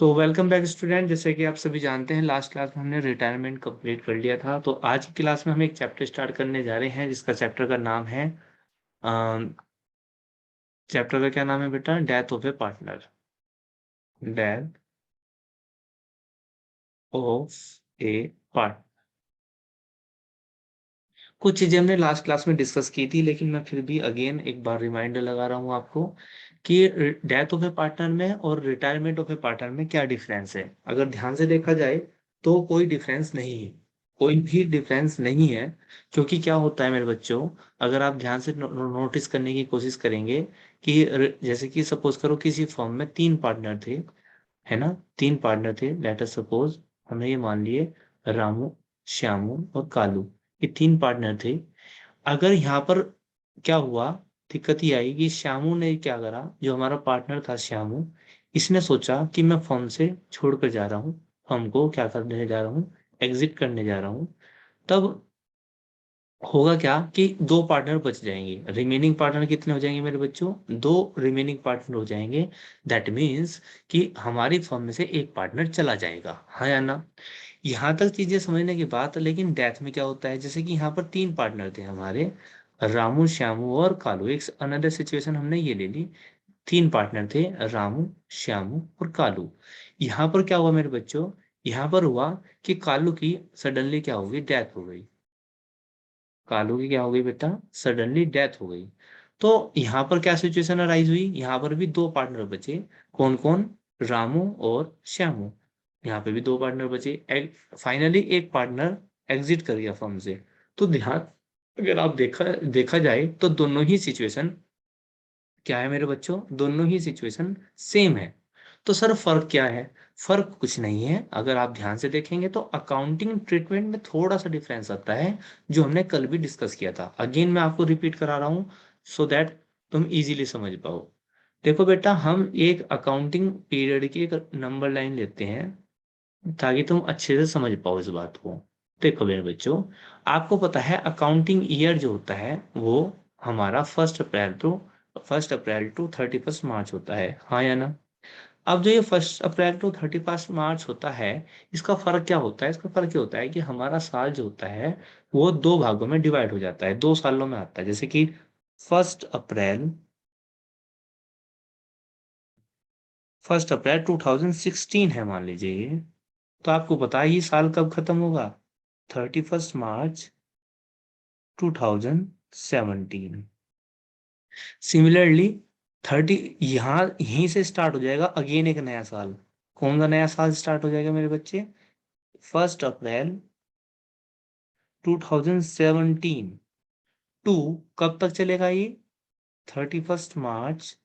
तो welcome back student. जैसे कि आप सभी जानते हैं, लास्ट क्लास में हमने रिटायरमेंट कंप्लीट कर लिया था। तो आज की क्लास में हम एक चैप्टर स्टार्ट करने जा रहे हैं, जिसका चैप्टर का नाम है चैप्टर का क्या नाम है बेटा? Death of a partner. Death of a partner. कुछ चीजें हमने लास्ट क्लास में डिस्कस की थी, लेकिन मैं फिर भी अगेन एक बार रिमाइंडर लगा रहा हूँ आपको कि डेथ ऑफ ए पार्टनर में और रिटायरमेंट ऑफ ए पार्टनर में क्या डिफरेंस है। अगर ध्यान से देखा जाए तो कोई डिफरेंस नहीं है, कोई भी डिफरेंस नहीं है। क्योंकि क्या होता है मेरे बच्चों, अगर आप ध्यान से नोटिस करने की कोशिश करेंगे कि जैसे कि सपोज करो किसी फॉर्म में तीन पार्टनर थे, है ना? तीन पार्टनर थे, लेट अस सपोज, हमने ये मान लिए रामू, श्यामू और कालू, ये तीन पार्टनर थे। अगर यहाँ पर क्या हुआ, दिक्कत ये आई कि श्यामू ने क्या करा, जो हमारा पार्टनर था श्यामू, इसने सोचा कि मैं फर्म से छोड़कर जा रहा हूँ, फर्म को क्या करने जा रहा हूँ, एग्जिट करने जा रहा हूँ। तब होगा क्या कि दो पार्टनर बच जाएंगे। रिमेनिंग पार्टनर कितने हो जाएंगे मेरे बच्चों? दो रिमेनिंग पार्टनर हो जाएंगे। दैट मीन्स कि हमारी फर्म में से एक पार्टनर चला जाएगा, हाँ या ना? यहाँ तक चीजें समझने की बात। लेकिन डेथ में क्या होता है, जैसे कि यहाँ पर तीन पार्टनर थे हमारे, रामू, श्यामू और कालू। एक अनदर सिचुएशन हमने ये ले ली, तीन पार्टनर थे, रामू, श्यामू और कालू। यहाँ पर क्या हुआ मेरे बच्चों? यहाँ पर हुआ कि कालू की सडनली क्या हो गई, डेथ हो गई। कालू की क्या हो गई बेटा? सडनली डेथ हो गई। तो यहाँ पर क्या सिचुएशन अराइज हुई, यहाँ पर भी दो पार्टनर बचे। कौन कौन? रामू और श्यामू। यहाँ पे भी दो पार्टनर बचे। फाइनली एक पार्टनर एग्जिट कर गया फर्म से। तो ध्यान, अगर आप देखा देखा जाए तो दोनों ही सिचुएशन क्या है मेरे बच्चों? दोनों ही सिचुएशन सेम है। तो सर फर्क क्या है? फर्क कुछ नहीं है। अगर आप ध्यान से देखेंगे तो अकाउंटिंग ट्रीटमेंट में थोड़ा सा डिफरेंस आता है, जो हमने कल भी डिस्कस किया था। अगेन मैं आपको रिपीट करा रहा हूँ सो दैट तुम इजीली समझ पाओ। देखो बेटा, हम एक अकाउंटिंग पीरियड की एक नंबर लाइन लेते हैं ताकि तुम अच्छे से समझ पाओ इस बात को। देखो मेरे बच्चों, आपको पता है अकाउंटिंग ईयर जो होता है वो हमारा फर्स्ट अप्रैल टू 31 मार्च होता है, हाँ या ना? अब जो ये 1 अप्रैल टू 31 मार्च होता है, इसका फर्क क्या होता है? इसका फर्क ये होता है कि हमारा साल जो होता है वो दो भागों में डिवाइड हो जाता है, 2 सालों में आता है। जैसे कि फर्स्ट अप्रैल फर्स्ट अप्रैल 2016 है मान लीजिए ये। तो आपको पता है ये साल कब खत्म होगा? 31 मार्च 2017। सिमिलरली 30 यहाँ यहीं से स्टार्ट हो जाएगा अगेन एक नया साल। कौन सा नया साल स्टार्ट हो जाएगा मेरे बच्चे? 1 अप्रैल 2017 टू कब तक चलेगा ये? 31 मार्च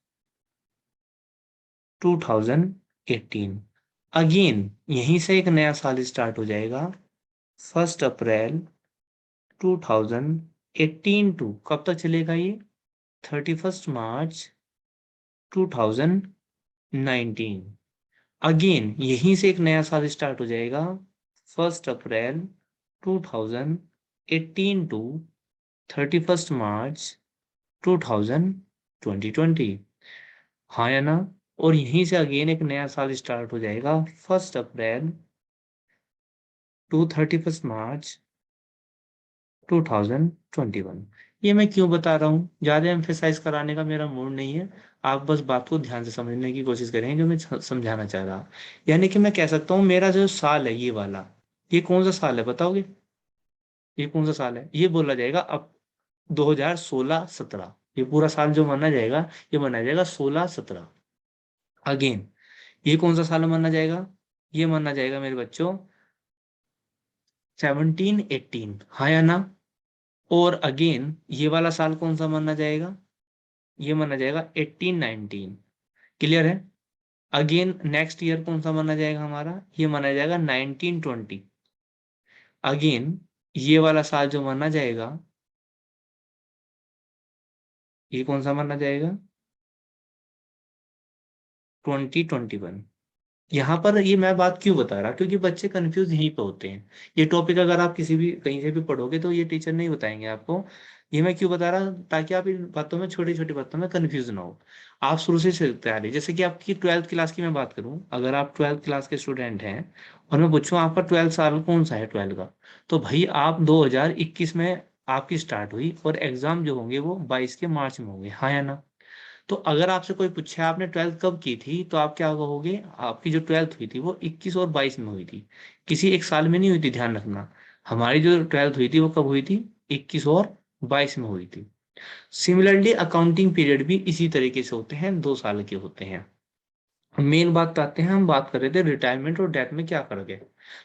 2018। अगेन यहीं से एक नया साल स्टार्ट हो जाएगा, 1 अप्रैल 2018 टू कब तक चलेगा ये? 31 मार्च 2019। अगेन यहीं से एक नया साल स्टार्ट हो जाएगा, 1 अप्रैल 2018 टू 31 मार्च 2020। हाँ या ना? और यहीं से अगेन एक नया साल स्टार्ट हो जाएगा, 1 अप्रैल टू 31 मार्च 2021। ये मैं क्यों बता रहा हूँ? ज्यादा एम्फेसाइज कराने का मेरा मूड नहीं है। आप बस बात को ध्यान से समझने की कोशिश करें जो मैं समझाना चाह रहा। यानी कि मैं कह सकता हूँ मेरा जो साल है ये वाला, ये कौन सा साल है बताओगे? ये कौन सा साल है? ये बोला जाएगा अब 2016-17। ये पूरा साल जो माना जाएगा, ये माना जाएगा 16-17। अगेन ये कौन सा साल माना जाएगा? ये माना जाएगा मेरे बच्चों 17-18, हाँ या ना? और अगेन ये वाला साल कौन सा माना जाएगा? ये माना जाएगा 18-19। क्लियर है? अगेन नेक्स्ट ईयर कौन सा माना जाएगा हमारा? ये माना जाएगा 1920। अगेन ये वाला साल जो माना जाएगा, ये कौन सा माना जाएगा? 2021। यहाँ पर ये मैं बात क्यों बता रहा, क्योंकि बच्चे कंफ्यूज यहीं पे होते हैं। ये टॉपिक अगर आप किसी भी कहीं से भी पढ़ोगे तो ये टीचर नहीं बताएंगे आपको। ये मैं क्यों बता रहा, ताकि आप इन बातों में, छोटी छोटी बातों में कंफ्यूज ना हो। आप शुरू से तैयारी, जैसे कि आपकी 12th क्लास की मैं बात करूं, अगर आप 12th क्लास के स्टूडेंट हैं और मैं पूछूं आपका 12th साल कौन सा है 12 का, तो भाई आप 2021 में आपकी स्टार्ट हुई और एग्जाम जो होंगे वो 22 के मार्च में होंगे, हाँ या ना। तो अगर आपसे कोई पूछे आपने 12th कब की थी, तो आप क्या कहोगे, आपकी जो 12th हुई थी वो 21 और 22 में हुई थी, किसी एक साल में नहीं हुई थी, ध्यान रखना। हमारी जो 12th हुई थी वो कब हुई थी, 21 और 22 में हुई थी। सिमिलरली अकाउंटिंग पीरियड भी इसी तरीके से होते हैं, 2 साल के होते हैं। मेन बात पे आते हैं, हम बात कर रहे थे रिटायरमेंट और डेथ में क्या फर्क है।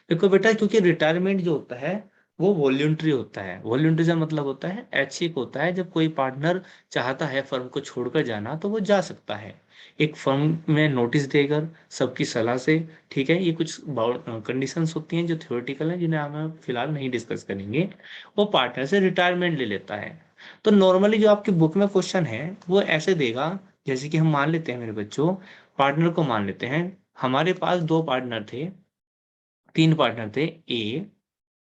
देखो बेटा, क्योंकि रिटायरमेंट जो होता है वो वॉल्यूंटरी होता है। वॉल्यूंटरी का मतलब होता है, ऐच्छिक होता है। जब कोई पार्टनर चाहता है फर्म को छोड़कर जाना तो वो जा सकता है, एक फर्म में नोटिस देकर, सबकी सलाह से। ठीक है, ये कुछ कंडीशंस होती हैं जो थ्योरेटिकल हैं, जिन्हें हम फिलहाल नहीं डिस्कस करेंगे। वो पार्टनर से रिटायरमेंट ले लेता है। तो नॉर्मली जो आपकी बुक में क्वेश्चन है वो ऐसे देगा, जैसे कि हम मान लेते हैं मेरे बच्चों, पार्टनर को मान लेते हैं। हमारे पास 2 पार्टनर थे, 3 पार्टनर थे, ए,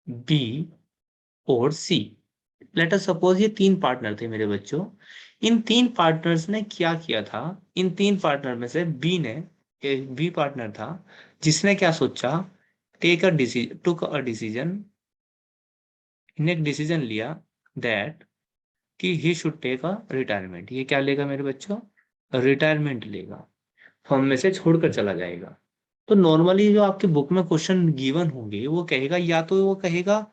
बी और सी। लेट अस सपोज ये 3 पार्टनर थे मेरे बच्चों। इन 3 पार्टनर्स ने क्या किया था, इन 3 पार्टनर में से बी ने, एक बी पार्टनर था जिसने क्या सोचा, टुक अ डिसीजन, ने एक डिसीजन लिया दैट कि he should take a retirement. ये क्या लेगा मेरे बच्चों, रिटायरमेंट लेगा, फॉर्म में से छोड़कर चला जाएगा। तो नॉर्मली जो आपके बुक में क्वेश्चन गिवन होंगे वो कहेगा, या तो वो कहेगा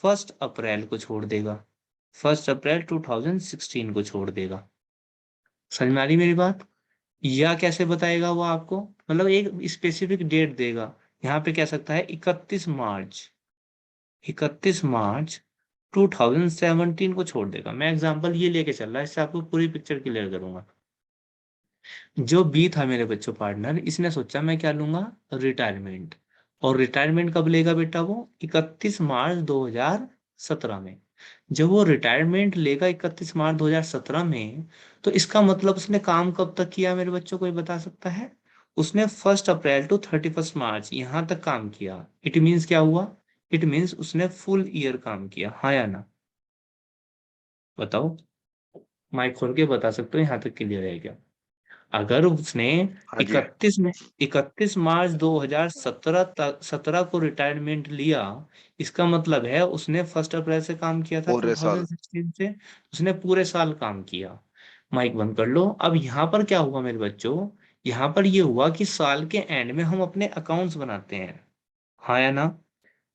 1 अप्रैल को छोड़ देगा, 1 अप्रैल 2016 को छोड़ देगा। समझ में आ रही मेरी बात। या कैसे बताएगा वो आपको, मतलब एक स्पेसिफिक डेट देगा। यहाँ पे कह सकता है 31 मार्च, 31 मार्च 2017 को छोड़ देगा। मैं एग्जांपल ये लेके चल रहा है, इससे आपको पूरी पिक्चर क्लियर करूंगा। जो बी था मेरे बच्चों पार्टनर, इसने सोचा मैं क्या लूंगा, रिटायरमेंट। और रिटायरमेंट कब लेगा बेटा वो, 31 मार्च 2017 में। जब वो रिटायरमेंट लेगा 31 मार्च 2017 में, तो इसका मतलब उसने काम कब तक किया मेरे बच्चों, कोई बता सकता है। उसने 1 अप्रैल टू 31 मार्च यहाँ तक काम किया। इट मीन्स क्या हुआ, इट मीन्स उसने फुल ईयर काम किया, हाँ या ना। बताओ, माइक खोल के बता सकते हो यहाँ तक क्लियर है क्या। अगर उसने हाँ जी। 31 मार्च 2017 तक 17 को रिटायरमेंट लिया, इसका मतलब है उसने 1 अप्रैल से काम किया था पूरे साल। 2016 से, उसने पूरे साल काम किया। माइक बंद कर लो। अब यहाँ पर क्या हुआ मेरे बच्चों, यहाँ पर ये हुआ कि साल के एंड में हम अपने अकाउंट्स बनाते हैं, हाँ या ना।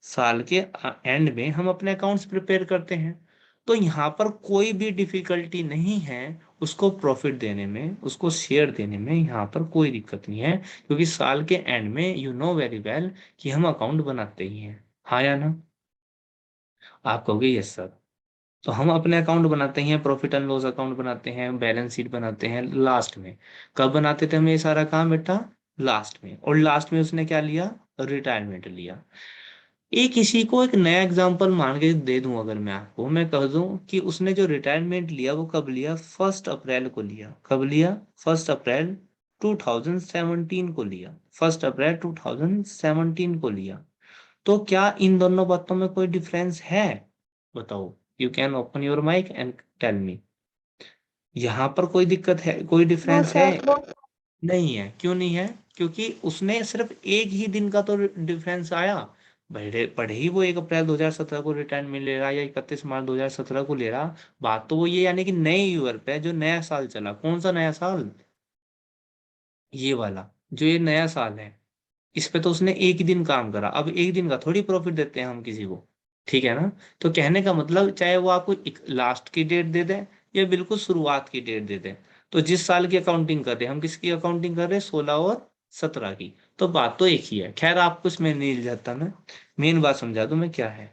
साल के एंड में हम अपने अकाउंट्स प्रिपेयर करते हैं। तो यहाँ पर कोई भी डिफिकल्टी नहीं है उसको प्रॉफिट देने में, उसको शेयर देने में, यहाँ पर कोई दिक्कत नहीं है, क्योंकि साल के एंड में यू नो वेरी वेल कि हम अकाउंट बनाते ही हैं, हाँ या ना। आप कहोगे यस सर। तो हम अपने अकाउंट बनाते हैं, प्रॉफिट एंड लॉस अकाउंट बनाते हैं, बैलेंस शीट बनाते हैं लास्ट में। कब बनाते थे हम ये सारा काम बेटा, लास्ट में। और लास्ट में उसने क्या लिया, रिटायरमेंट लिया। एक इसी को एक नया एग्जांपल मान के दे दूं, अगर मैं आपको मैं कह दूं कि उसने जो रिटायरमेंट लिया वो कब लिया, 1 अप्रैल को लिया। कब लिया, 1 अप्रैल 2017 को लिया, 1 अप्रैल 2017 को लिया। तो क्या इन दोनों बातों में कोई डिफरेंस है, बताओ। You can open your mic and tell me. यहाँ पर कोई दिक्कत है, कोई नो डिफरेंस है। Sir, no. नहीं है, क्यों नहीं है, क्योंकि उसने सिर्फ एक ही दिन का तो डिफरेंस आया। पढ़े ही वो 1 अप्रैल 2017 को रिटायरमेंट ले रहा या 31 मार्च 2017 को ले रहा। बात तो वो ये, यानी कि नए ईयर पे जो नया साल चला, कौन सा नया साल, ये वाला जो ये नया साल है, इस पे तो उसने एक ही दिन काम करा। अब एक दिन का थोड़ी प्रॉफिट देते हैं हम किसी को, ठीक है ना। तो कहने का मतलब, चाहे वो आपको एक लास्ट की डेट दे दे या बिल्कुल शुरुआत की डेट दे दे, तो जिस साल की अकाउंटिंग कर रहे हैं हम, किसकी अकाउंटिंग कर रहे हैं, 16 और 17 की, तो बात तो एक ही है। खैर आपको इसमें नहीं जाता, मैं मेन बात समझा दूं मैं क्या है,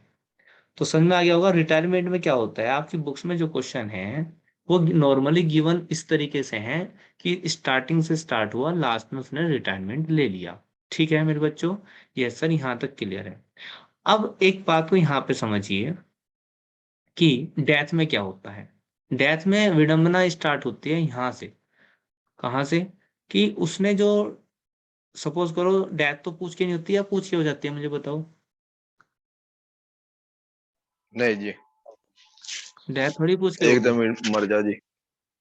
तो समझ में आ गया होगा। रिटायरमेंट में क्या होता है, आपकी बुक्स में जो क्वेश्चन है वो नॉर्मली गिवन इस तरीके से हैं कि स्टार्टिंग से स्टार्ट हुआ, लास्ट में उसने रिटायरमेंट ले लिया। ठीक है मेरे बच्चों, ये सर यहाँ तक क्लियर है। अब एक बात को यहाँ पे समझिए कि डेथ में क्या होता है। डेथ में विडंबना स्टार्ट होती है यहाँ से, कहाँ से, कि उसने जो, सपोज करो डेथ तो पूछ के नहीं होती या पूछ के हो जाती है, मुझे बताओ। नहीं जी। डेथ थोड़ी पूछ के होगी। एकदम मर जा जी।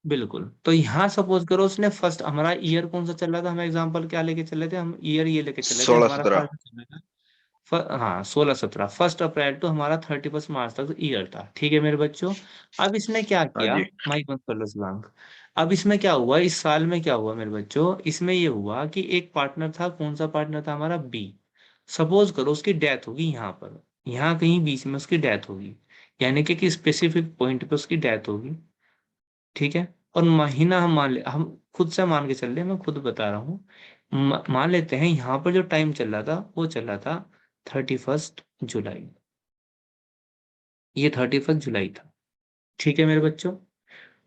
बिल्कुल। तो यहाँ सपोज करो उसने फर्स्ट, हमारा ईयर कौन सा चल रहा था, हम एग्जांपल क्या लेके चले थे, हम ईयर ये लेके चले थे, सोलह हमारा सत्रह फर्स्ट चल रहा था। हाँ 16-17, 1 अप्रैल टू हमारा 31 मार्च तक ईयर था, ठीक है मेरे बच्चों। अब इसने क्या हाँ किया, जी। माइक बंद कर लो शिवांग। अब इसमें क्या हुआ, इस साल में क्या हुआ मेरे बच्चों, इसमें ये हुआ कि एक पार्टनर था, कौन सा पार्टनर था हमारा, बी। सपोज करो उसकी डेथ होगी यहाँ पर, यहाँ कहीं बीच में उसकी डेथ होगी, यानी कि स्पेसिफिक पॉइंट पे उसकी डेथ होगी, ठीक है। और महीना हम खुद से मान के चल रहे हैं, मैं खुद बता रहा हूँ। मान लेते हैं यहाँ पर जो टाइम चल रहा था वो चल रहा था 31 जुलाई, ये 31 जुलाई था, ठीक है मेरे बच्चों।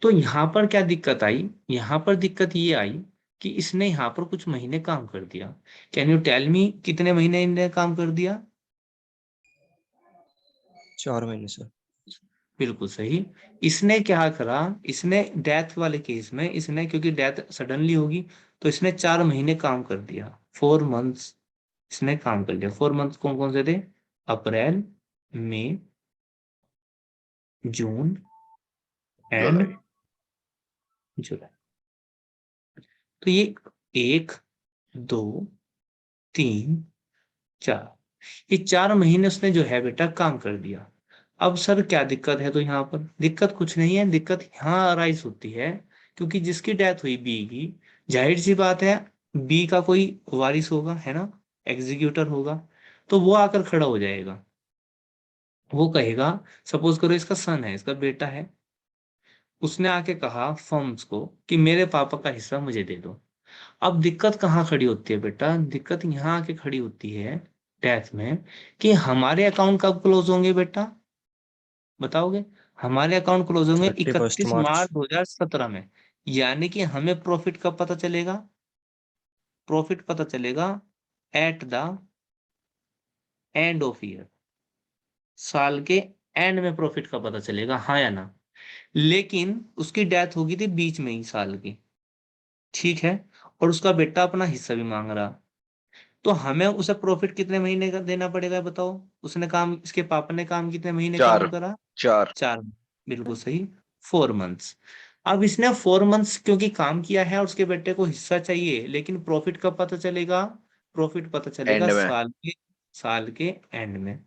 तो यहाँ पर क्या दिक्कत आई, यहाँ पर दिक्कत ये आई कि इसने यहाँ पर कुछ महीने काम कर दिया। कैन यू टेल मी कितने महीने इनने काम कर दिया? 4 महीने सर। बिल्कुल सही। इसने क्या करा, इसने डेथ वाले केस में इसने, क्योंकि डेथ सडनली होगी, तो इसने 4 महीने काम कर दिया, 4 मंथ्स इसने काम कर लिया। 4 मंथ्स कौन कौन से थे, अप्रैल, मई, जून एंड जुलाई। जुलाई। तो ये 1, 2, 3, 4, ये 4 महीने उसने जो है बेटा काम कर दिया। अब सर क्या दिक्कत है, तो यहाँ पर दिक्कत कुछ नहीं है, दिक्कत यहाँ अराइज होती है क्योंकि जिसकी डेथ हुई बी की, जाहिर सी बात है बी का कोई वारिस होगा, है ना, एग्जीक्यूटर होगा, तो वो आकर खड़ा हो जाएगा, वो कहेगा, सपोज करो इसका सन है, इसका बेटा है, उसने आके कहा फर्म्स को कि मेरे पापा का हिस्सा मुझे दे दो। अब दिक्कत कहाँ खड़ी होती है बेटा, दिक्कत यहाँ आके खड़ी होती है डेथ में, कि हमारे अकाउंट कब क्लोज होंगे बेटा, बताओगे? हमारे अकाउंट क्लोज होंगे 31 इकतीस मार्च मार्च 2017 में, यानी कि हमें प्रॉफिट कब पता चलेगा, प्रॉफिट पता चलेगा at the end of year, साल के एंड में प्रॉफिट का पता चलेगा, हाँ या ना। लेकिन उसकी डेथ होगी थी बीच में ही साल की, ठीक है, और उसका बेटा अपना हिस्सा भी मांग रहा, तो हमें उसे प्रॉफिट कितने महीने का देना पड़ेगा बताओ, उसने काम, इसके पापा ने काम कितने महीने काम चार। करा, चार। 4, बिल्कुल सही, 4 मंथ्स। अब इसने 4 मंथ्स क्योंकि काम किया है और उसके बेटे को हिस्सा चाहिए, लेकिन प्रॉफिट कब पता चलेगा, प्रॉफिट पता चलेगा एंड में। साल के एंड में।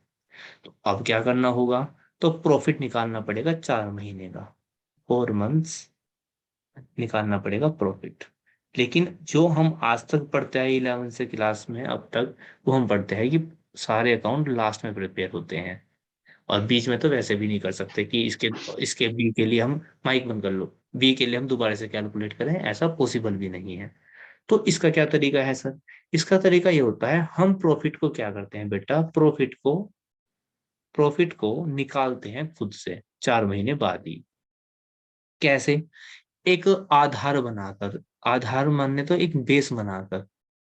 तो अब क्या करना होगा, तो प्रॉफिट निकालना पड़ेगा 4 महीने का, 4 मंथ्स निकालना पड़ेगा प्रॉफिट। लेकिन जो हम आज तक पढ़ते हैं 11th से क्लास में अब तक, वो हम पढ़ते हैं कि सारे अकाउंट लास्ट में प्रिपेयर होते हैं, और बीच में तो वैसे भी नहीं कर सकते कि इसके इसके बी के लिए हम, माइक बंद कर लो, बी के लिए हम दोबारा से कैलकुलेट करें, ऐसा पॉसिबल भी नहीं है। तो इसका क्या तरीका है सर, इसका तरीका ये होता है, हम प्रॉफिट को क्या करते हैं बेटा, प्रॉफिट को निकालते हैं खुद से 4 महीने बाद ही। कैसे, एक आधार बनाकर, आधार मानने तो एक बेस बनाकर,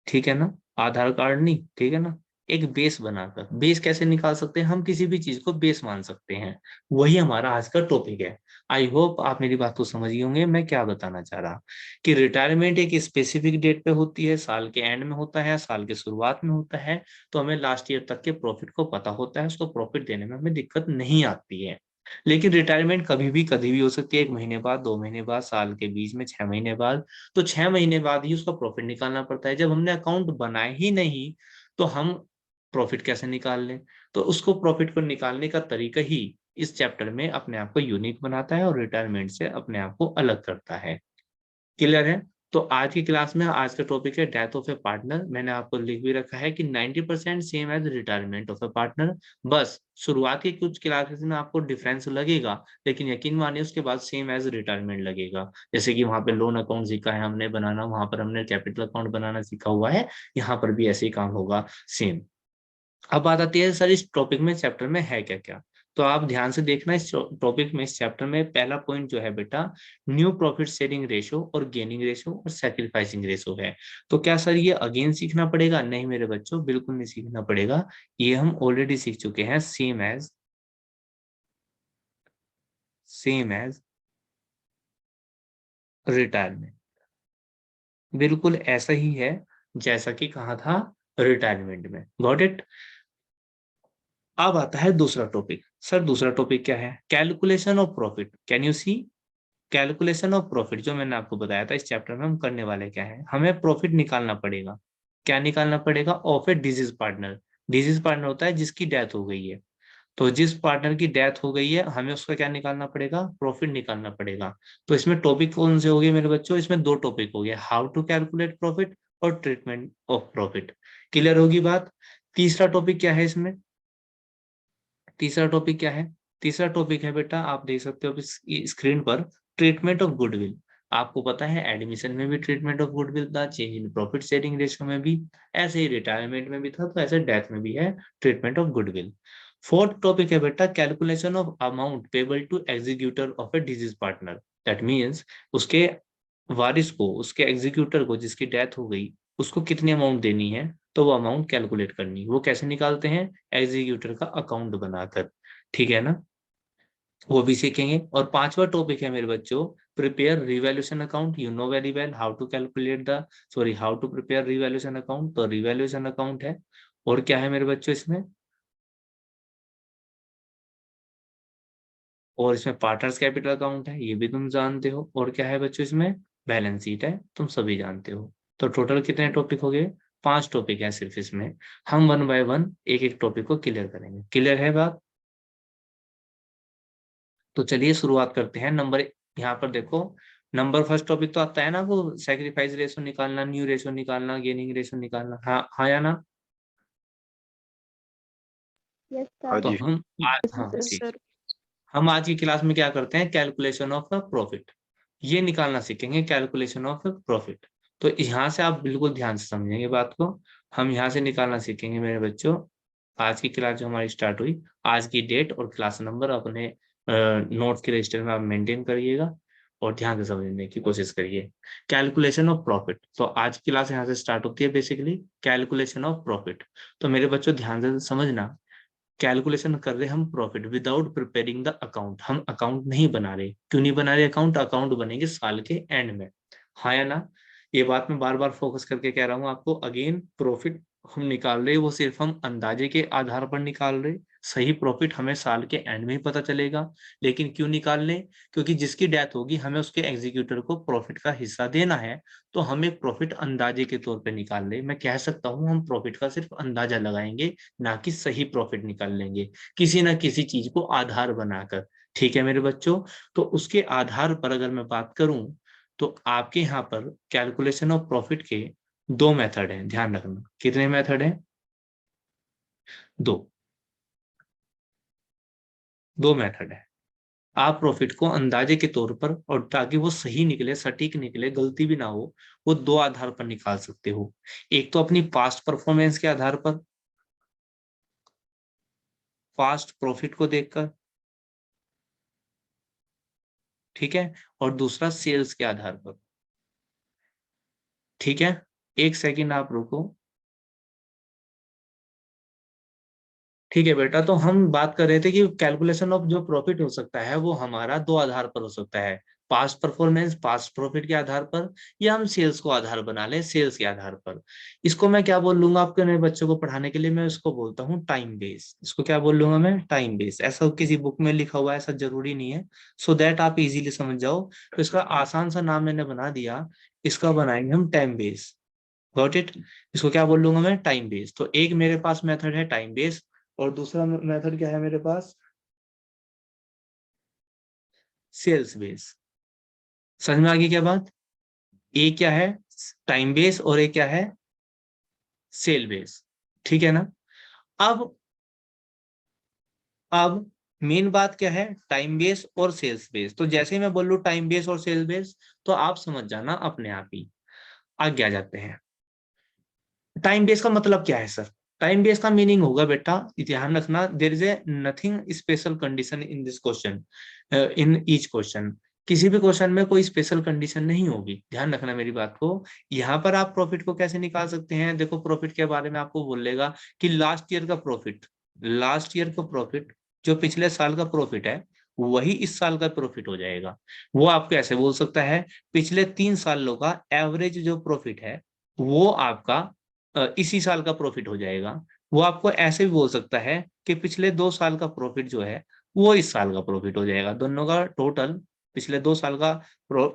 ठीक है ना, आधार कार्ड नहीं, ठीक है ना, एक बेस बनाकर, बेस कैसे निकाल सकते हैं, हम किसी भी चीज को बेस मान सकते हैं, वही हमारा आज का टॉपिक है। आई होप आप मेरी बात को समझ गए होंगे, मैं क्या बताना चाह रहा, कि रिटायरमेंट एक स्पेसिफिक डेट पे होती है, साल के एंड में होता है, साल के शुरुआत में होता है, तो हमें लास्ट ईयर तक के प्रॉफिट को पता होता है, उसको प्रॉफिट देने में हमें दिक्कत नहीं आती है। लेकिन रिटायरमेंट कभी भी हो सकती है, 1 महीने बाद, 2 महीने बाद, साल के बीच में, 6 महीने बाद। तो 6 महीने बाद ही उसका प्रॉफिट निकालना पड़ता है, जब हमने अकाउंट बनाए ही नहीं तो हम प्रॉफिट कैसे निकाल लें। तो उसको, प्रॉफिट को निकालने का तरीका ही इस चैप्टर में अपने आप को यूनिक बनाता है और रिटायरमेंट से अपने आप को अलग करता है। क्लियर है? तो आज की क्लास में आज का टॉपिक है डेथ ऑफ ए पार्टनर। मैंने आपको लिख भी रखा है कि 90% same as retirement of a partner. बस शुरुआत की कुछ क्लासेस में आपको डिफरेंस लगेगा, लेकिन यकीन मानिए उसके बाद सेम एज रिटायरमेंट लगेगा। जैसे कि वहां पे लोन अकाउंट सीखा है हमने बनाना, वहां पर हमने कैपिटल अकाउंट बनाना सीखा हुआ है, यहाँ पर भी ऐसे ही काम होगा, सेम। अब बात आती है सर इस टॉपिक में, चैप्टर में है क्या क्या। तो आप ध्यान से देखना, इस टॉपिक में, इस चैप्टर में पहला पॉइंट जो है बेटा, न्यू प्रॉफिट शेयरिंग रेशो और गेनिंग रेशो और सैक्रिफाइसिंग रेशो है। तो क्या सर ये अगेन सीखना पड़ेगा? नहीं मेरे बच्चों, बिल्कुल नहीं सीखना पड़ेगा, ये हम ऑलरेडी सीख चुके हैं, सेम एज रिटायरमेंट, बिल्कुल ऐसा ही है जैसा कि कहा था रिटायरमेंट में। Got it? अब आता है दूसरा टॉपिक। सर दूसरा टॉपिक क्या है? Calculation of profit. Can you see? Calculation of profit जो मैंने आपको बताया था, इस चैप्टर में हम करने वाले क्या है, हमें प्रॉफिट निकालना पड़ेगा। क्या निकालना पड़ेगा? Of a disease partner. Disease partner होता है जिसकी डेथ हो गई है। तो जिस पार्टनर की डेथ हो गई है हमें उसका क्या निकालना पड़ेगा? प्रॉफिट निकालना पड़ेगा। तो इसमें टॉपिक कौन से हो गए मेरे बच्चों? इसमें दो टॉपिक हो गए, हाउ टू कैलकुलेट प्रॉफिट और ट्रीटमेंट ऑफ प्रॉफिट। क्लियर होगी बात? तीसरा टॉपिक क्या है इसमें? तीसरा टॉपिक क्या है? तीसरा टॉपिक है बेटा, आप देख सकते हो इस स्क्रीन पर, ट्रीटमेंट ऑफ गुडविल। आपको पता है एडमिशन में भी ट्रीटमेंट ऑफ गुडविल था, change in profit sharing ratio में भी, ऐसे ही रिटायरमेंट में भी था, तो ऐसे डेथ में भी है treatment of goodwill. Fourth topic है बेटा calculation of amount payable to executor of a disease partner. That means उसके वारिस को, उसके एग्जीक्यूटर को जिसकी डेथ हो गई, उसको कितनी अमाउंट देनी है, तो वो अमाउंट कैलकुलेट करनी। वो कैसे निकालते हैं? एग्जीक्यूटर का अकाउंट बनाकर। ठीक है ना? वो भी सीखेंगे। और पांचवा टॉपिक है मेरे बच्चों, prepare revaluation account. You know very well how to calculate the, sorry, how to prepare revaluation account. तो रिवैल्यूएशन अकाउंट है। और क्या है मेरे बच्चों इसमें? और इसमें पार्टनर्स कैपिटल अकाउंट है, ये भी तुम जानते हो। और क्या है बच्चों इसमें? बैलेंस शीट है, तुम सभी जानते हो। तो टोटल कितने टॉपिक हो गए? 5 टॉपिक है सिर्फ इसमें। हम वन बाय वन एक एक टॉपिक को क्लियर करेंगे। क्लियर है बात? तो चलिए शुरुआत करते हैं। नंबर यहाँ पर देखो, नंबर फर्स्ट टॉपिक तो आता है ना, वो सेक्रीफाइस रेशो निकालना, न्यू रेशो निकालना, गेनिंग रेशो निकालना। हाँ हाँ या ना? यस हाँ सर। तो जी। हाँ यस ठीक। सर। हम आज की क्लास में क्या करते हैं? कैलकुलेशन ऑफ प्रॉफिट, ये निकालना सीखेंगे, कैलकुलेशन ऑफ प्रॉफिट। तो यहाँ से आप बिल्कुल ध्यान से समझेंगे बात को। हम यहाँ से निकालना सीखेंगे मेरे बच्चों। आज की क्लास जो हमारी स्टार्ट हुई, आज की डेट और क्लास नंबर अपने नोट्स के रजिस्टर में आप मेंटेन करिएगा और ध्यान से समझने की कोशिश करिए। कैलकुलेशन ऑफ प्रॉफिट, तो आज की क्लास यहाँ से स्टार्ट होती है बेसिकली कैलकुलेशन ऑफ प्रॉफिट। तो मेरे बच्चों ध्यान से समझना, कैलकुलेशन कर रहे हम profit without preparing the account. हम अकाउंट नहीं बना रहे। क्यों नहीं बना रहे अकाउंट? अकाउंट बनेंगे साल के एंड में। हाँ या ना? ये बात मैं बार बार फोकस करके कह रहा हूँ आपको। अगेन प्रॉफिट हम निकाल रहे, वो सिर्फ हम अंदाजे के आधार पर निकाल रहे। सही प्रॉफिट हमें साल के एंड में ही पता चलेगा। लेकिन क्यों निकाल लें? क्योंकि जिसकी डेथ होगी हमें उसके एग्जीक्यूटर को प्रॉफिट का हिस्सा देना है। तो हमें प्रॉफिट अंदाजे के तौर पे निकाल ले। मैं कह सकता हूँ हम प्रॉफिट का सिर्फ अंदाजा लगाएंगे, ना कि सही प्रॉफिट निकाल लेंगे, किसी ना किसी चीज को आधार बनाकर। ठीक है मेरे बच्चों? तो उसके आधार पर अगर मैं बात करूं, तो आपके यहाँ पर कैलकुलेशन ऑफ प्रॉफिट के दो मेथड हैं, ध्यान रखना। कितने मेथड हैं? दो। दो मेथड है। आप प्रॉफिट को अंदाजे के तौर पर, और ताकि वो सही निकले, सटीक निकले, गलती भी ना हो, वो दो आधार पर निकाल सकते हो। एक तो अपनी पास्ट परफॉर्मेंस के आधार पर, पास्ट प्रॉफिट को देखकर। ठीक है? और दूसरा सेल्स के आधार पर। ठीक है? एक सेकंड आप रुको। ठीक है बेटा, तो हम बात कर रहे थे कि कैलकुलेशन ऑफ जो प्रॉफिट हो सकता है वो हमारा दो आधार पर हो सकता है, पास्ट परफॉर्मेंस, पास्ट प्रॉफिट के आधार पर, या हम सेल्स को आधार बना लें, सेल्स के आधार पर। इसको मैं क्या बोल लूंगा आपके नए बच्चों को पढ़ाने के लिए? मैं इसको बोलता हूँ टाइम बेस। इसको क्या बोल लूंगा मैं? Time base. ऐसा किसी बुक में लिखा हुआ है, ऐसा जरूरी नहीं है, सो दैट आप इजीली समझ जाओ। तो इसका आसान सा नाम मैंने बना दिया, इसका बनाएंगे हम टाइम बेस। Got it? इसको क्या बोल लूंगा मैं? Time base. तो एक मेरे पास मेथड है टाइम बेस, और दूसरा मेथड क्या है मेरे पास? Sales base. समझ में आ गई क्या बात? एक क्या है? टाइम बेस, और एक क्या है? Sale base. ठीक है ना? अब अब मेन बात क्या है? टाइम बेस और सेल्स बेस। तो जैसे ही मैं बोल लूँ टाइम बेस और सेल्स बेस, तो आप समझ जाना अपने आप ही। आगे आ जाते हैं। टाइम बेस का मतलब क्या है सर? टाइम बेस का मीनिंग होगा बेटा, ध्यान रखना, there is a nothing special condition in this question, in each question. किसी भी क्वेश्चन में कोई स्पेशल कंडीशन नहीं होगी, ध्यान रखना मेरी बात को। यहाँ पर आप प्रॉफिट को कैसे निकाल सकते हैं? देखो, प्रॉफिट के बारे में आपको बोलेगा कि लास्ट ईयर का प्रॉफिट, लास्ट ईयर का प्रॉफिट, जो पिछले साल का प्रॉफिट है, वही इस साल का प्रॉफिट हो जाएगा। वो आपको ऐसे बोल सकता है, पिछले 3 सालों का एवरेज जो प्रॉफिट है, वो आपका इसी साल का प्रॉफिट हो जाएगा। वो आपको ऐसे भी बोल सकता है कि पिछले 2 साल का प्रॉफिट जो है वो इस साल का प्रॉफिट हो जाएगा, दोनों का टोटल, पिछले 2 साल का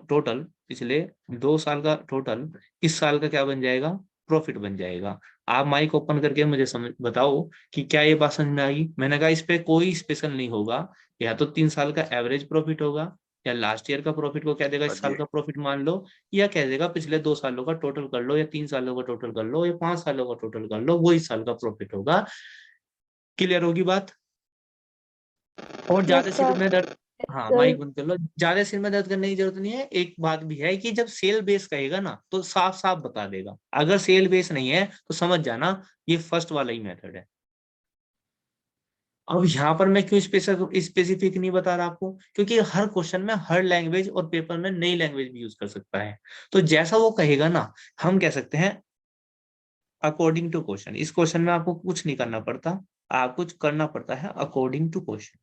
टोटल, पिछले 2 साल का टोटल इस साल का क्या बन जाएगा, प्रॉफिट बन जाएगा। आप माइक ओपन करके मुझे समझ बताओ कि क्या ये बात समझ में आई। मैंने कहा इस पे कोई स्पेशल नहीं होगा, या तो 3 साल का एवरेज प्रॉफिट होगा, या लास्ट ईयर का प्रॉफिट को कह देगा हाँ इस साल जी। का प्रॉफिट मान लो, या कह देगा पिछले 2 सालों का टोटल कर लो, या 3 सालों का टोटल कर लो, या 5 सालों का टोटल कर लो, वो इस साल का प्रॉफिट होगा। क्लियर होगी बात। और यस ज्यादा सिर सर। में दर्द, हाँ सर माइक बंद कर लो, ज्यादा सिर में दर्द करने की जरूरत नहीं है। एक बात भी है कि जब सेल बेस कहेगा ना तो साफ साफ बता देगा, अगर सेल बेस नहीं है तो समझ जाना ये फर्स्ट वाला ही मेथड है। अब यहाँ पर मैं क्यों स्पेसिफिक नहीं बता रहा आपको, क्योंकि हर क्वेश्चन में हर लैंग्वेज और पेपर में नई लैंग्वेज भी यूज कर सकता है। तो जैसा वो कहेगा ना, हम कह सकते हैं अकॉर्डिंग टू क्वेश्चन। इस क्वेश्चन में आपको कुछ नहीं करना पड़ता, आप कुछ करना पड़ता है अकॉर्डिंग टू क्वेश्चन।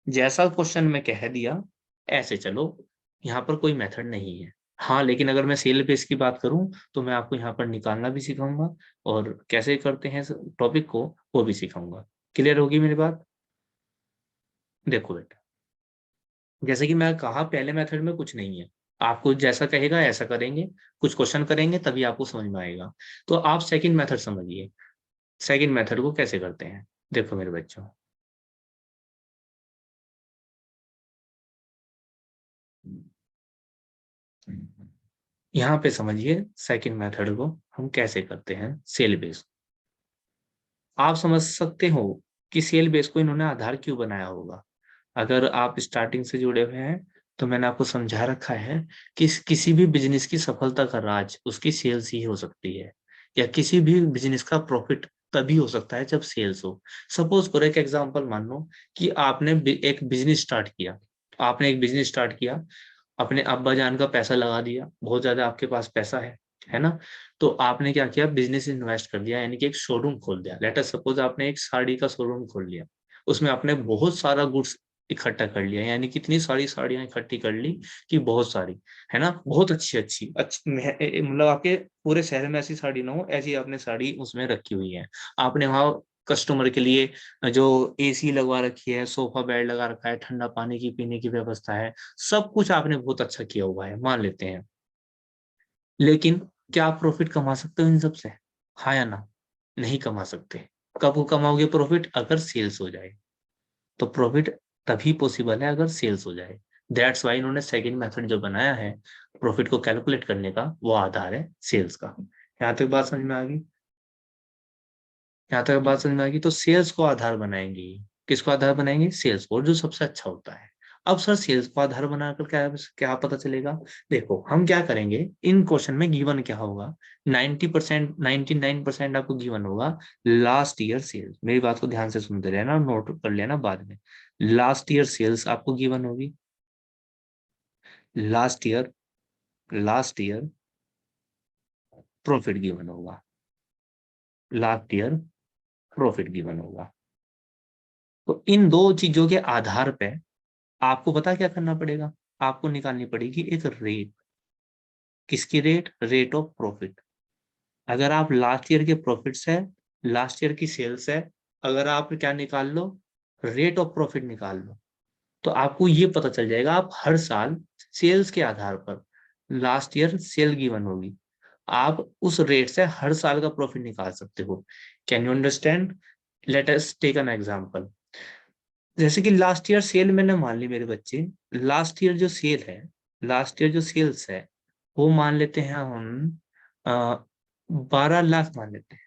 जैसा क्वेश्चन में कह दिया ऐसे चलो, यहाँ पर कोई मेथड नहीं है। हाँ लेकिन अगर मैं सेल बेस की बात करूं तो मैं आपको यहाँ पर निकालना भी सिखाऊंगा, और कैसे करते हैं टॉपिक को वो भी सिखाऊंगा। क्लियर होगी मेरी बात। देखो बेटा, जैसे कि मैं कहा पहले मेथड में कुछ नहीं है, आपको जैसा कहेगा ऐसा करेंगे, कुछ क्वेश्चन करेंगे तभी आपको समझ में आएगा। तो आप सेकंड मेथड समझिए, सेकंड मेथड को कैसे करते हैं। देखो मेरे बच्चों, यहाँ पे समझिए सेकंड मेथड को हम कैसे करते हैं सेल बेस। आप समझ सकते हो कि सेल बेस को इन्होंने आधार क्यों बनाया होगा। अगर आप स्टार्टिंग से जुड़े हुए हैं तो मैंने आपको समझा रखा है कि किसी भी बिजनेस की सफलता का राज उसकी सेल्स ही हो सकती है, या किसी भी बिजनेस का प्रॉफिट तभी हो सकता है जब सेल्स हो। सपोज करो, एक एग्जांपल मान लो कि आपने एक बिजनेस स्टार्ट किया, आपने एक बिजनेस स्टार्ट किया, अपने अब्बा जान का पैसा लगा दिया, बहुत ज्यादा आपके पास पैसा है ना। तो आपने क्या किया, बिजनेस इन्वेस्ट कर दिया, यानी कि एक शोरूम खोल दिया। लेट अस सपोज आपने एक साड़ी का शोरूम खोल लिया, उसमें आपने बहुत सारा गुड्स इकट्ठा कर लिया, यानी कितनी सारी साड़ियां इकट्ठी कर ली कि बहुत सारी, है ना, बहुत अच्छी अच्छी अच्छी मतलब आपके पूरे शहर में ऐसी साड़ी ना हो, ऐसी आपने साड़ी उसमें रखी हुई है। आपने वहां कस्टमर के लिए जो एसी लगवा रखी है, सोफा बेड लगा रखा है, ठंडा पानी की पीने की व्यवस्था है, सब कुछ आपने बहुत अच्छा किया हुआ है मान लेते हैं। लेकिन क्या आप प्रॉफिट कमा सकते हो इन सब से, हाँ या ना। नहीं कमा सकते। कब कमाओगे प्रॉफिट, अगर सेल्स हो जाए। तो प्रॉफिट तभी पॉसिबल है अगर सेल्स हो जाए। दैट्स वाई इन्होंने सेकंड मेथड जो बनाया है प्रॉफिट को कैलकुलेट करने का, वो आधार है सेल्स का। यहाँ तक बात समझ में आ गई। यहाँ तक बात समझ में आ गई। तो सेल्स को आधार बनाएंगे, किसको आधार बनाएंगे, सेल्स को, और जो सबसे अच्छा होता है। अब सर सेल्स को आधार बनाकर क्या क्या पता चलेगा। देखो हम क्या करेंगे, इन क्वेश्चन में गिवन क्या होगा, 90%, 99% आपको गिवन होगा लास्ट ईयर सेल्स। मेरी बात को ध्यान से सुनते रहना, नोट कर लेना बाद में। लास्ट ईयर सेल्स आपको गिवन होगी, लास्ट ईयर प्रॉफिट गिवन होगा, लास्ट ईयर प्रॉफिट गिवन होगा। तो इन दो चीजों के आधार पे आपको पता क्या करना पड़ेगा, आपको निकालनी पड़ेगी एक रेट। किसकी रेट, रेट ऑफ प्रॉफिट। अगर आप लास्ट ईयर के प्रॉफिट्स है, लास्ट ईयर की सेल्स है, अगर आप क्या निकाल लो, रेट ऑफ प्रॉफिट निकाल लो, तो आपको ये पता चल जाएगा आप हर साल सेल्स के आधार पर, लास्ट ईयर सेल गिवन होगी, आप उस रेट से हर साल का प्रॉफिट निकाल सकते हो। Can you understand. Let us take an example. जैसे कि लास्ट ईयर सेल मैंने मान ली मेरे बच्चे, लास्ट ईयर जो सेल है, लास्ट ईयर जो सेल्स है वो मान लेते हैं हम 12 लाख मान लेते हैं।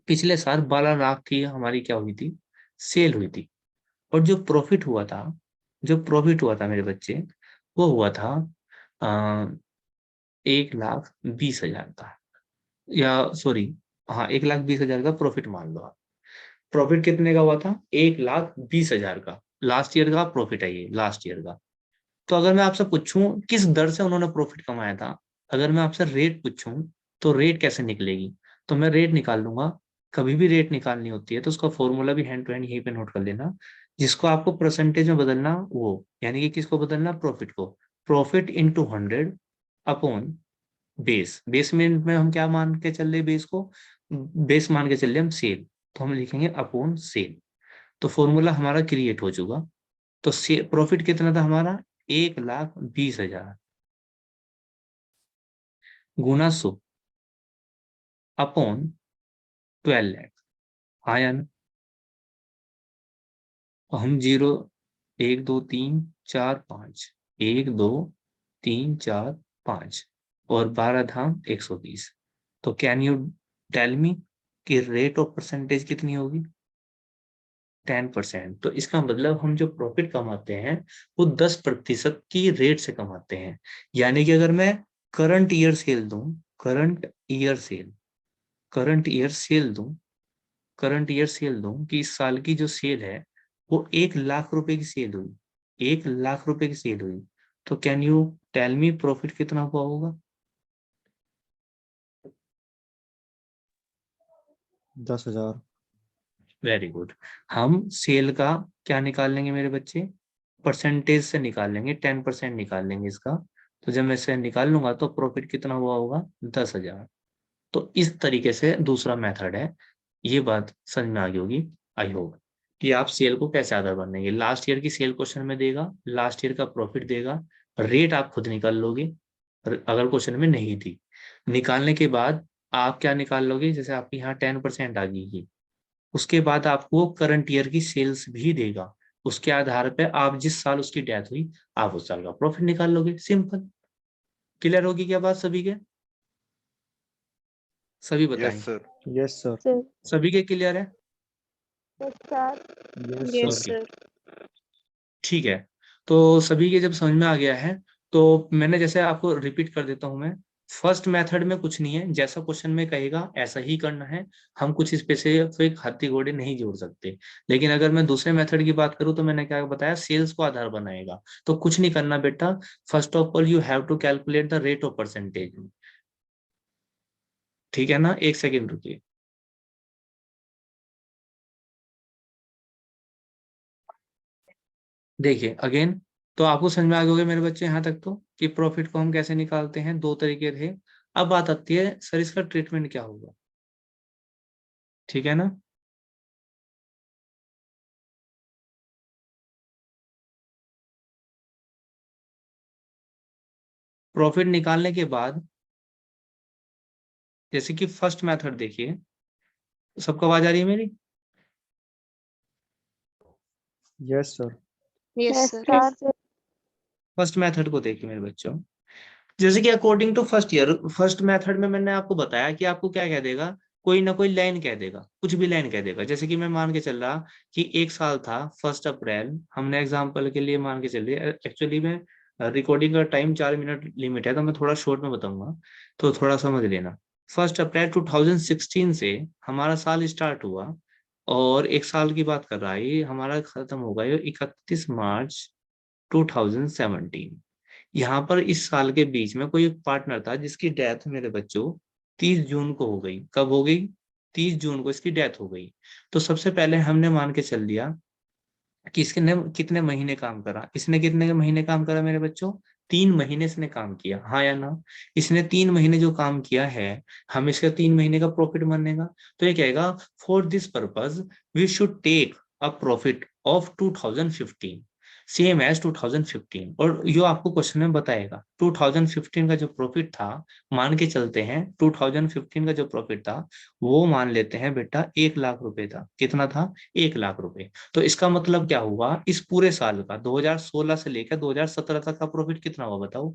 पिछले साल 12 लाख की हमारी क्या हुई थी, सेल हुई थी। और जो प्रॉफिट हुआ था, जो प्रॉफिट हुआ था मेरे बच्चे, वो हुआ था 1,20,000 का, या सॉरी, हाँ 1,20,000 का प्रॉफिट मान लो आप। प्रॉफिट कितने का हुआ था, 1,20,000 का। लास्ट ईयर का प्रॉफिट है ये, लास्ट ईयर का। तो अगर मैं आपसे पूछूं किस दर से उन्होंने प्रॉफिट कमाया था, अगर मैं आपसे रेट पूछूं तो रेट कैसे निकलेगी, तो मैं रेट निकाल लूंगा। कभी भी रेट निकालनी होती है तो उसका फॉर्मूला भी हैंड टू हैंड यहीं पे नोट कर लेना। जिसको आपको परसेंटेज में बदलना, वो यानी कि किसको बदलना, प्रॉफिट को। प्रॉफिट इंटू 100 अपॉन बेस में हम क्या मान के चल रहे बेस को, बेस मान के चल रहे हम सेल, तो हम लिखेंगे अपॉन सेल। तो फॉर्मूला हमारा क्रिएट हो चुका। तो प्रॉफिट कितना था हमारा, 1,20,000 गुना 100 अपॉन 12 लाख। हाँ या ना? तो हम 0, 1 2 3 4 5, 1 2 3 4 5 और 12 धाम 120। तो कैन यू टेल मी कि रेट ऑफ परसेंटेज कितनी होगी, 10%। तो इसका मतलब हम जो प्रॉफिट कमाते हैं वो 10% की रेट से कमाते हैं। यानी कि अगर मैं करंट ईयर सेल दूं, current year cell current year cell दूं करंट ईयर सेल दूं कि इस साल की जो सेल है वो 1 लाख रुपए की सेल हुई, 1 लाख रुपए की सेल हुई, तो can you tell me profit कितना हुआ होगा? 10,000। Very good. हम सेल का क्या निकाल लेंगे मेरे बच्चे, परसेंटेज से निकाल लेंगे, 10% निकाल लेंगे इसका। तो जब मैं इसे निकाल लूंगा तो प्रॉफिट कितना हुआ होगा, 10,000। तो इस तरीके से दूसरा मेथड है। ये बात समझ में आ गई होगी, आई होप, कि आप सेल को कैसे आधार बनेंगे। लास्ट ईयर की सेल क्वेश्चन में देगा, लास्ट ईयर का प्रॉफिट देगा, रेट आप खुद निकाल लोगे अगर क्वेश्चन में नहीं थी। निकालने के बाद आप क्या निकाल लोगे, जैसे आपकी यहाँ 10% आ गई, उसके बाद आपको करंट ईयर की सेल्स भी देगा। उसके आधार पे आप जिस साल उसकी डेथ हुई, आप उस साल का प्रॉफिट निकाल लोगे। सिंपल। क्लियर होगी क्या बात सभी के? सभी यस बताएं। सर। Yes sir. सर। सभी के क्लियर है? Yes sir. Yes yes sir. Okay, sir. ठीक है। तो सभी के जब समझ में आ गया है, तो मैंने जैसे आपको रिपीट कर देता हूं मैं। फर्स्ट मेथड में कुछ नहीं है, जैसा क्वेश्चन में कहेगा ऐसा ही करना है। हम कुछ स्पेसिफिक हाथी घोड़े नहीं जोड़ सकते। लेकिन अगर मैं दूसरे मेथड की बात करूं तो मैंने क्या बताया, सेल्स को आधार बनाएगा। तो कुछ नहीं करना बेटा, first of all you have to calculate the rate of percentage. ठीक है ना, एक सेकेंड रुकिए। देखिए अगेन, तो आपको समझ में आ गया होगा मेरे बच्चे यहाँ तक तो, कि प्रॉफिट को हम कैसे निकालते हैं, दो तरीके थे। अब बात आती है सर इसका ट्रीटमेंट क्या होगा। ठीक है ना? प्रॉफिट निकालने के बाद जैसे कि फर्स्ट मेथड देखिए, सबको आवाज आ रही है मेरी? Yes sir. Yes yes sir. Sir. First method को देखिए मेरे बच्चों। जैसे कि according to first year, first method में मैंने आपको बताया कि आपको क्या कह देगा, कोई ना कोई लाइन कह देगा, कुछ भी लाइन कह देगा। जैसे कि मैं मान के चल रहा कि एक साल था 1 अप्रैल, हमने एग्जांपल के लिए मान के चल रही, एक्चुअली में रिकॉर्डिंग का टाइम 4 मिनट लिमिट है, तो मैं थोड़ा शॉर्ट में बताऊंगा, तो थोड़ा समझ लेना। 1 अप्रैल 2016 से हमारा साल स्टार्ट हुआ, और एक साल की बात कर रहा है ये, हमारा खत्म होगा ये 31 मार्च 2017। यहाँ पर इस साल के बीच में कोई एक पार्टनर था जिसकी डेथ मेरे बच्चों 30 जून को हो गई। कब हो गई? 30 जून को इसकी डेथ हो गई। तो सबसे पहले हमने मान के चल दिया कि इसने कितने महीने काम करा, इसने कितने महीने काम करा मेरे बच्चों, 3 महीने इसने काम किया, हाँ या ना? इसने 3 महीने जो काम किया है, हम इसका 3 महीने का प्रॉफिट मानेगा। तो ये कहेगा for this purpose we should take a profit of 2015 same as 2015। और यो आपको क्वेश्चन में बताएगा 2015 का जो प्रॉफिट था, मान के चलते हैं 2015 का जो प्रॉफिट था वो मान लेते हैं बेटा 1 लाख रुपए था। कितना था? 1 लाख रुपए। तो इसका मतलब क्या हुआ, इस पूरे साल का 2016 से लेकर 2017 तक का प्रॉफिट कितना हुआ बताओ?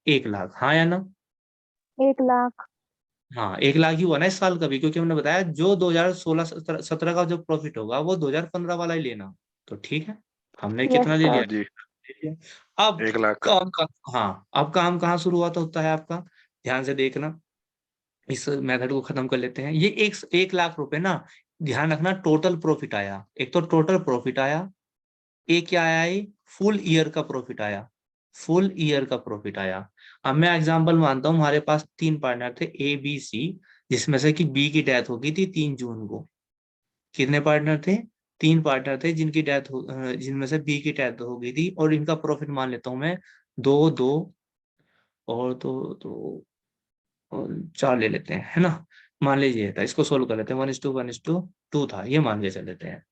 1 लाख, हाँ या ना? 1 लाख। हाँ, 1 लाख ही हुआ ना इस साल का भी, क्योंकि हमने बताया जो 2016-17 का जो प्रॉफिट होगा वो 2015 वाला ही लेना। तो ठीक है, हमने यस कितना ले हाँ लिया? सर। जी। ले लिया। अब 1 लाख। काम का, हाँ अब काम कहाँ शुरुआत होता है आपका, ध्यान से देखना। इस मेथड को खत्म कर लेते हैं। ये 1 लाख रुपए ना, ध्यान रखना टोटल प्रॉफिट आया, एक तो टोटल प्रॉफिट आया, एक क्या आया, ये फुल ईयर का प्रॉफिट आया, फुल ईयर का प्रॉफिट आया। अब मैं एग्जांपल मानता हूं हमारे पास 3 पार्टनर थे ABC, जिसमें से कि बी की डेथ हो गई थी 3 जून को। कितने पार्टनर थे? 3 पार्टनर थे जिनकी डेथ हो, जिनमें से बी की डेथ हो गई थी, और इनका प्रॉफिट मान लेता हूं मैं 2, 2 और तो 4 ले लेते हैं, है ना। मान लीजिए था, इसको सोल्व कर लेते हैं, 1:1:2 था, ये मान के चल लेते हैं।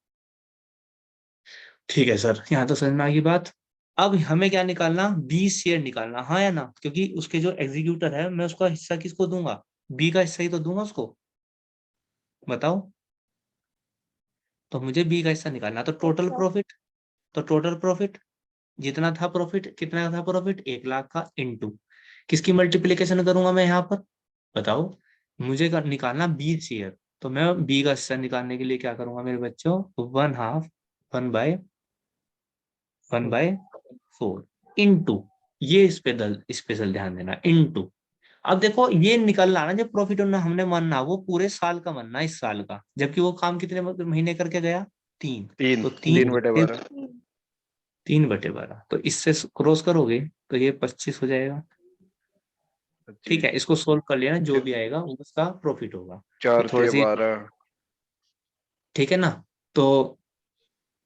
ठीक है सर, यहाँ तो समझ में आ गई बात। अब हमें क्या निकालना, बी शेयर निकालना, हाँ या ना, क्योंकि उसके जो एग्जीक्यूटर है मैं उसका हिस्सा किसको दूंगा, बी का हिस्सा ही तो दूंगा उसको, बताओ। तो मुझे बी का हिस्सा निकालना, तो टोटल sir. प्रॉफिट, तो टोटल प्रॉफिट जितना था, प्रॉफिट कितना था, प्रॉफिट 1,00,000 का, इनटू किसकी मल्टीप्लीकेशन करूंगा मैं यहाँ पर, बताओ। मुझे निकालना बी शेयर, तो मैं बी का हिस्सा निकालने के लिए क्या करूंगा मेरे बच्चों, 1/2 1/4 इनटू, ये स्पेशल ध्यान देना, इनटू। अब देखो ये निकलना ना, जब प्रॉफिट हमने मानना वो पूरे साल का मानना, इस साल का, जबकि वो काम कितने महीने करके गया, 3। 3 तो 3/12। 3/12, तो इससे क्रॉस करोगे तो ये 25 हो जाएगा। ठीक है, इसको सोल्व कर लिया ना, जो भी आएगा वो उसका प्रॉफिट होगा। तो 4 थोड़ी सी, 12। ठीक है ना। तो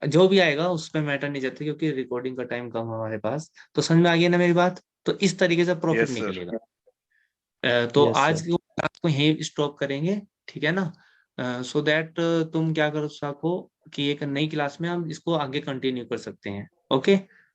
जो भी आएगा उस पर मैटर नहीं जाते, क्योंकि रिकॉर्डिंग का टाइम कम है हमारे पास। तो समझ में आ गया ना मेरी बात। तो इस तरीके से प्रॉफिट यस सर। निकलेगा। तो यस आज सर। की क्लास को यहीं स्टॉप करेंगे, ठीक है ना। सो दैट तुम क्या कर सको कि एक नई क्लास में हम इसको आगे कंटिन्यू कर सकते हैं। ओके।